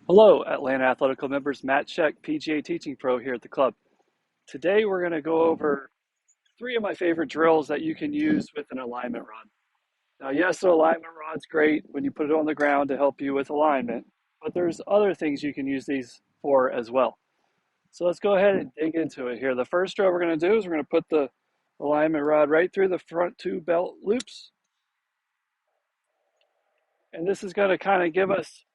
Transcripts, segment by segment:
Hello, Atlanta Athletic Club members. Matt Scheck, PGA Teaching Pro here at the club. Today we're going to go over three of my favorite drills that you can use with an alignment rod. Now, yes, an alignment rod's great when you put it on the ground to help you with alignment, but there's other things you can use these for as well. So let's go ahead and dig into it here. The first drill we're going to do is we're going to put the alignment rod right through the front two belt loops. And this is going to kind of give us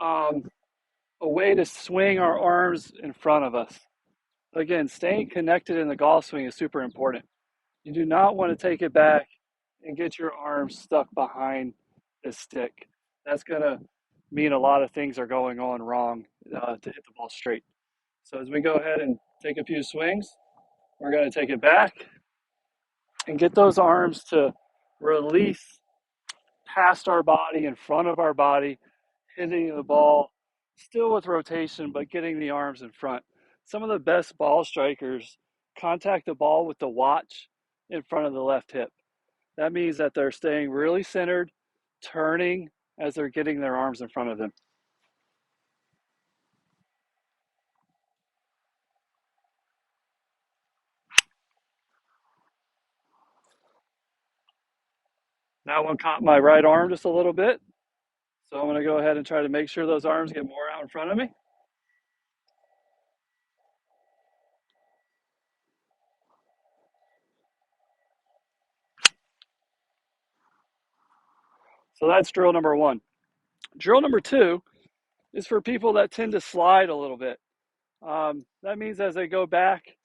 a way to swing our arms in front of us. Again, staying connected in the golf swing is super important. You do not want to take it back and get your arms stuck behind the stick. That's going to mean a lot of things are going on wrong to hit the ball straight. So as we go ahead and take a few swings, we're going to take it back and get those arms to release past our body, in front of our body, hitting the ball, still with rotation, but getting the arms in front. Some of the best ball strikers contact the ball with the watch in front of the left hip. That means that they're staying really centered, turning as they're getting their arms in front of them. That one caught my right arm just a little bit. So I'm going to go ahead and try to make sure those arms get more out in front of me. So that's drill number one. Drill number two is for people that tend to slide a little bit. That means as they go back,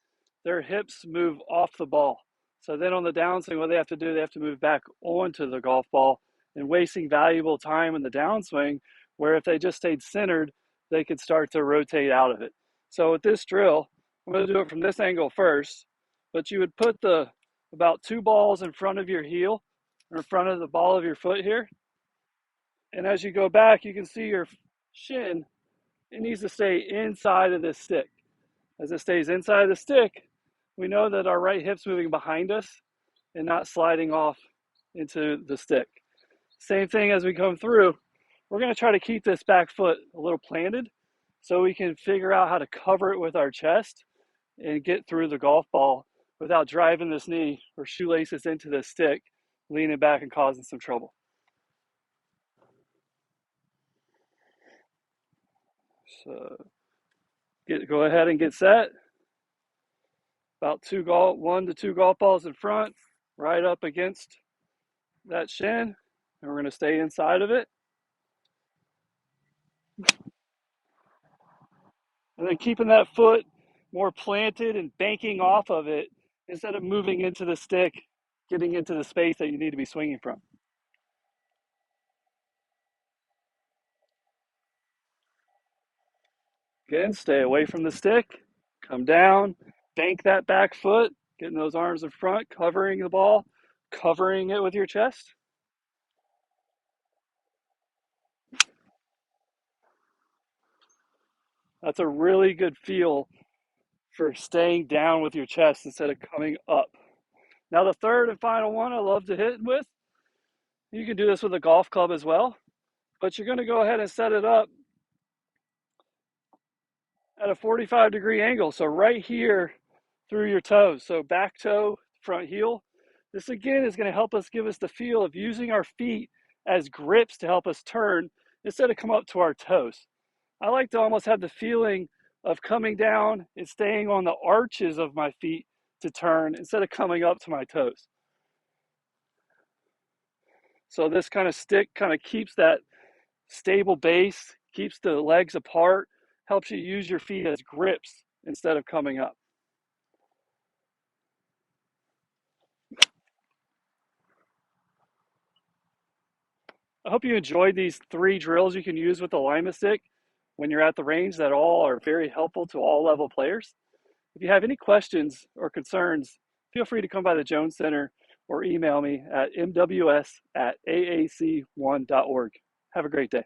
their hips move off the ball. So then on the downswing, what they have to do, they have to move back onto the golf ball and wasting valuable time in the downswing, where if they just stayed centered, they could start to rotate out of it. So with this drill, I'm going to do it from this angle first, but you would put about two balls in front of your heel or in front of the ball of your foot here. And as you go back, you can see your shin, it needs to stay inside of this stick. As it stays inside of the stick, we know that our right hip's moving behind us and not sliding off into the stick. Same thing as we come through, we're going to try to keep this back foot a little planted so we can figure out how to cover it with our chest and get through the golf ball without driving this knee or shoelaces into the stick, leaning back and causing some trouble. So go ahead and get set. About 1 to 2 golf balls in front, right up against that shin, and we're going to stay inside of it. And then keeping that foot more planted and banking off of it instead of moving into the stick, getting into the space that you need to be swinging from. Again, stay away from the stick, come down, bank that back foot, getting those arms in front, covering the ball, covering it with your chest. That's a really good feel for staying down with your chest instead of coming up. Now the third and final one I love to hit with, you can do this with a golf club as well, but you're going to go ahead and set it up at a 45-degree angle. So right here through your toes. So back toe, front heel. This again is going to help us give us the feel of using our feet as grips to help us turn instead of come up to our toes. I like to almost have the feeling of coming down and staying on the arches of my feet to turn instead of coming up to my toes. So this kind of stick kind of keeps that stable base, keeps the legs apart, helps you use your feet as grips instead of coming up. I hope you enjoyed these 3 drills you can use with the alignment stick when you're at the range that all are very helpful to all level players. If you have any questions or concerns, feel free to come by the Jones Center or email me at mws@aac1.org. Have a great day.